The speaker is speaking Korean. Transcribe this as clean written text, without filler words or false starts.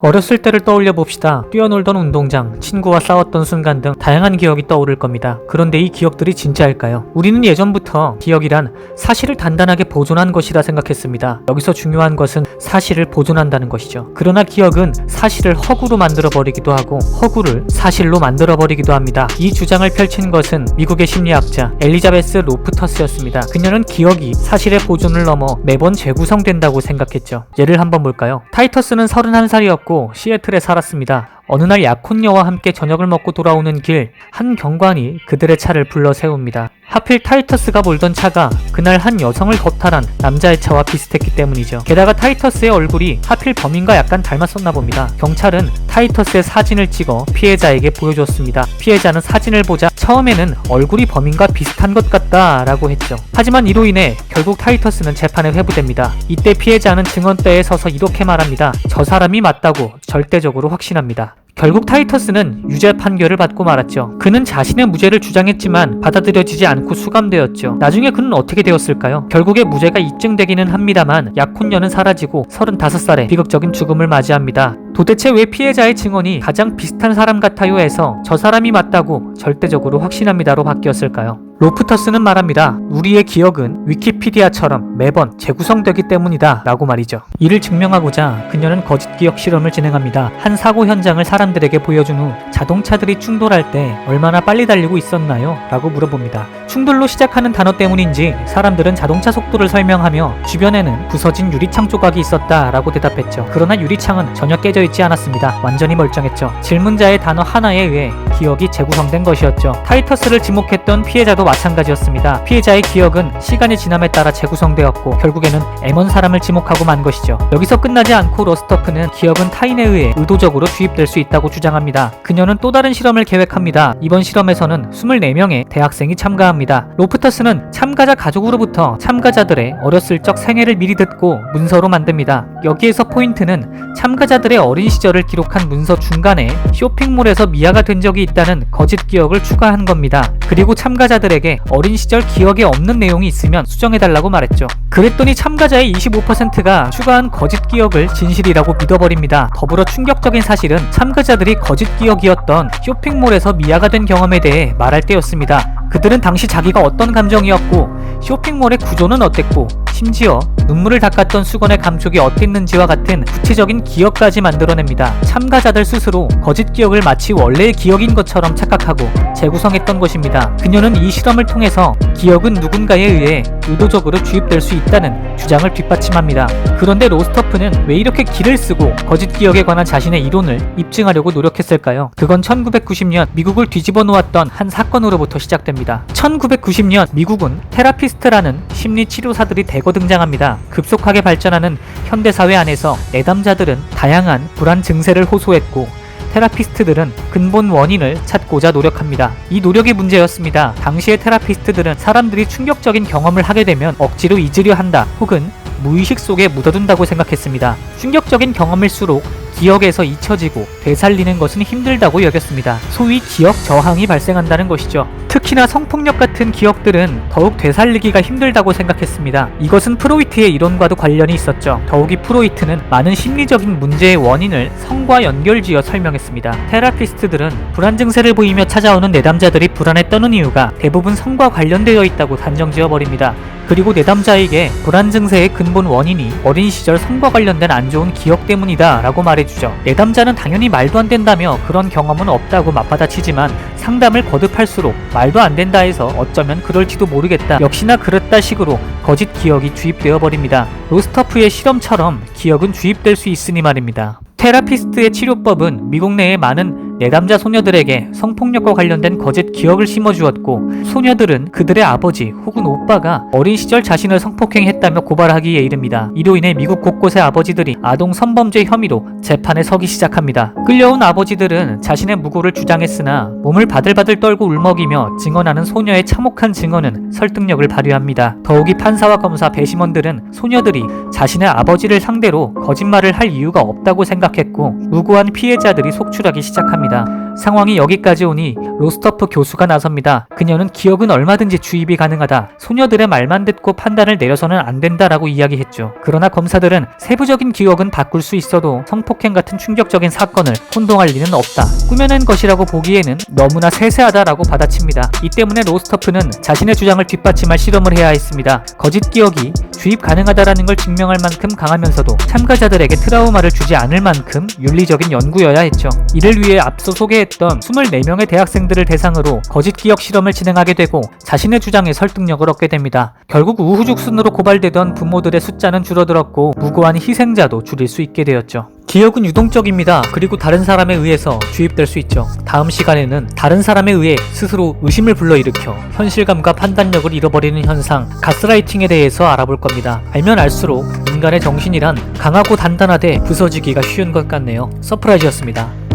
어렸을 때를 떠올려 봅시다. 뛰어놀던 운동장, 친구와 싸웠던 순간 등 다양한 기억이 떠오를 겁니다. 그런데 이 기억들이 진짜일까요? 우리는 예전부터 기억이란 사실을 단단하게 보존한 것이라 생각했습니다. 여기서 중요한 것은 사실을 보존한다는 것이죠. 그러나 기억은 사실을 허구로 만들어버리기도 하고 허구를 사실로 만들어버리기도 합니다. 이 주장을 펼친 것은 미국의 심리학자 엘리자베스 로프터스였습니다. 그녀는 기억이 사실의 보존을 넘어 매번 재구성된다고 생각했죠. 예를 한번 볼까요? 타이터스는 31살이었고 시애틀에 살았습니다. 어느 날 약혼녀와 함께 저녁을 먹고 돌아오는 길, 한 경관이 그들의 차를 불러 세웁니다. 하필 타이터스가 몰던 차가 그날 한 여성을 거탈한 남자의 차와 비슷했기 때문이죠. 게다가 타이터스의 얼굴이 하필 범인과 약간 닮았었나 봅니다. 경찰은 타이터스의 사진을 찍어 피해자에게 보여줬습니다. 피해자는 사진을 보자 처음에는 얼굴이 범인과 비슷한 것 같다 라고 했죠. 하지만 이로 인해 결국 타이터스는 재판에 회부됩니다. 이때 피해자는 증언대에 서서 이렇게 말합니다. 저 사람이 맞다고 절대적으로 확신합니다. 결국 타이터스는 유죄 판결을 받고 말았죠. 그는 자신의 무죄를 주장했지만 받아들여지지 않고 수감되었죠. 나중에 그는 어떻게 되었을까요? 결국에 무죄가 입증되기는 합니다만 약혼녀는 사라지고 35살에 비극적인 죽음을 맞이합니다. 도대체 왜 피해자의 증언이 가장 비슷한 사람 같아요 해서 저 사람이 맞다고 절대적으로 확신합니다로 바뀌었을까요? 로프터스는 말합니다. 우리의 기억은 위키피디아처럼 매번 재구성되기 때문이다 라고 말이죠. 이를 증명하고자 그녀는 거짓 기억 실험을 진행합니다. 한 사고 현장을 사람들에게 보여준 후 자동차들이 충돌할 때 얼마나 빨리 달리고 있었나요? 라고 물어봅니다. 충돌로 시작하는 단어 때문인지 사람들은 자동차 속도를 설명하며 주변에는 부서진 유리창 조각이 있었다 라고 대답했죠. 그러나 유리창은 전혀 깨져 있지 않았습니다. 완전히 멀쩡했죠. 질문자의 단어 하나에 의해 기억이 재구성된 것이었죠. 타이터스를 지목했던 피해자도 마찬가지였습니다. 피해자의 기억은 시간이 지남에 따라 재구성되었고 결국에는 M1 사람을 지목하고 만 것이죠. 여기서 끝나지 않고 로스터프는 기억은 타인에 의해 의도적으로 주입될 수 있다고 주장합니다. 그녀는 또 다른 실험을 계획합니다. 이번 실험에서는 24명의 대학생이 참가합니다. 로프터스는 참가자 가족으로부터 참가자들의 어렸을 적 생애를 미리 듣고 문서로 만듭니다. 여기에서 포인트는 참가자들의 어린 시절을 기록한 문서 중간에 쇼핑몰에서 미아가 된 적이 있다는 거짓 기억을 추가한 겁니다. 그리고 참가자들에게 어린 시절 기억에 없는 내용이 있으면 수정해달라고 말했죠. 그랬더니 참가자의 25%가 추가한 거짓 기억을 진실이라고 믿어버립니다. 더불어 충격적인 사실은 참가자들이 거짓 기억이었던 쇼핑몰에서 미아가 된 경험에 대해 말할 때였습니다. 그들은 당시 자기가 어떤 감정이었고 쇼핑몰의 구조는 어땠고 심지어 눈물을 닦았던 수건의 감촉이 어땠는지와 같은 구체적인 기억까지 만들어냅니다. 참가자들 스스로 거짓 기억을 마치 원래의 기억인 것처럼 착각하고 재구성했던 것입니다. 그녀는 이 실험을 통해서 기억은 누군가에 의해 의도적으로 주입될 수 있다는 주장을 뒷받침합니다. 그런데 로스터프는 왜 이렇게 기를 쓰고 거짓 기억에 관한 자신의 이론을 입증하려고 노력했을까요? 그건 1990년 미국을 뒤집어 놓았던 한 사건으로부터 시작됩니다. 1990년 미국은 테라피스트라는 심리치료사들이 대거 등장합니다. 급속하게 발전하는 현대사회 안에서 내담자들은 다양한 불안 증세를 호소했고 테라피스트들은 근본 원인을 찾고자 노력합니다. 이 노력이 문제였습니다. 당시의 테라피스트들은 사람들이 충격적인 경험을 하게 되면 억지로 잊으려 한다 혹은 무의식 속에 묻어둔다고 생각했습니다. 충격적인 경험일수록 기억에서 잊혀지고 되살리는 것은 힘들다고 여겼습니다. 소위 기억 저항이 발생한다는 것이죠. 특히나 성폭력 같은 기억들은 더욱 되살리기가 힘들다고 생각했습니다. 이것은 프로이트의 이론과도 관련이 있었죠. 더욱이 프로이트는 많은 심리적인 문제의 원인을 성과 연결지어 설명했습니다. 테라피스트들은 불안 증세를 보이며 찾아오는 내담자들이 불안에 떠는 이유가 대부분 성과 관련되어 있다고 단정지어버립니다. 그리고 내담자에게 불안 증세의 근본 원인이 어린 시절 성과 관련된 안 좋은 기억 때문이다 라고 말해주죠. 내담자는 당연히 말도 안 된다며 그런 경험은 없다고 맞받아치지만 상담을 거듭할수록 말도 안 된다 해서 어쩌면 그럴지도 모르겠다, 역시나 그렇다 식으로 거짓 기억이 주입되어 버립니다. 로스터프의 실험처럼 기억은 주입될 수 있으니 말입니다. 테라피스트의 치료법은 미국 내의 많은 내담자 소녀들에게 성폭력과 관련된 거짓 기억을 심어주었고 소녀들은 그들의 아버지 혹은 오빠가 어린 시절 자신을 성폭행했다며 고발하기에 이릅니다. 이로 인해 미국 곳곳의 아버지들이 아동 성범죄 혐의로 재판에 서기 시작합니다. 끌려온 아버지들은 자신의 무고를 주장했으나 몸을 바들바들 떨고 울먹이며 증언하는 소녀의 참혹한 증언은 설득력을 발휘합니다. 더욱이 판사와 검사, 배심원들은 소녀들이 자신의 아버지를 상대로 거짓말을 할 이유가 없다고 생각했고 무고한 피해자들이 속출하기 시작합니다. 상황이 여기까지 오니 로스터프 교수가 나섭니다. 그녀는 기억은 얼마든지 주입이 가능하다. 소녀들의 말만 듣고 판단을 내려서는 안 된다라고 이야기했죠. 그러나 검사들은 세부적인 기억은 바꿀 수 있어도 성폭행 같은 충격적인 사건을 혼동할 리는 없다. 꾸며낸 것이라고 보기에는 너무나 세세하다라고 받아칩니다. 이 때문에 로스터프는 자신의 주장을 뒷받침할 실험을 해야 했습니다. 거짓 기억이 주입 가능하다라는 걸 증명할 만큼 강하면서도 참가자들에게 트라우마를 주지 않을 만큼 윤리적인 연구여야 했죠. 이를 위해 앞서 소개했던 24명의 대학생들을 대상으로 거짓 기억 실험을 진행하게 되고 자신의 주장에 설득력을 얻게 됩니다. 결국 우후죽순으로 고발되던 부모들의 숫자는 줄어들었고 무고한 희생자도 줄일 수 있게 되었죠. 기억은 유동적입니다. 그리고 다른 사람에 의해서 주입될 수 있죠. 다음 시간에는 다른 사람에 의해 스스로 의심을 불러일으켜 현실감과 판단력을 잃어버리는 현상, 가스라이팅에 대해서 알아볼 겁니다. 알면 알수록 인간의 정신이란 강하고 단단하되 부서지기가 쉬운 것 같네요. 서프라이즈였습니다.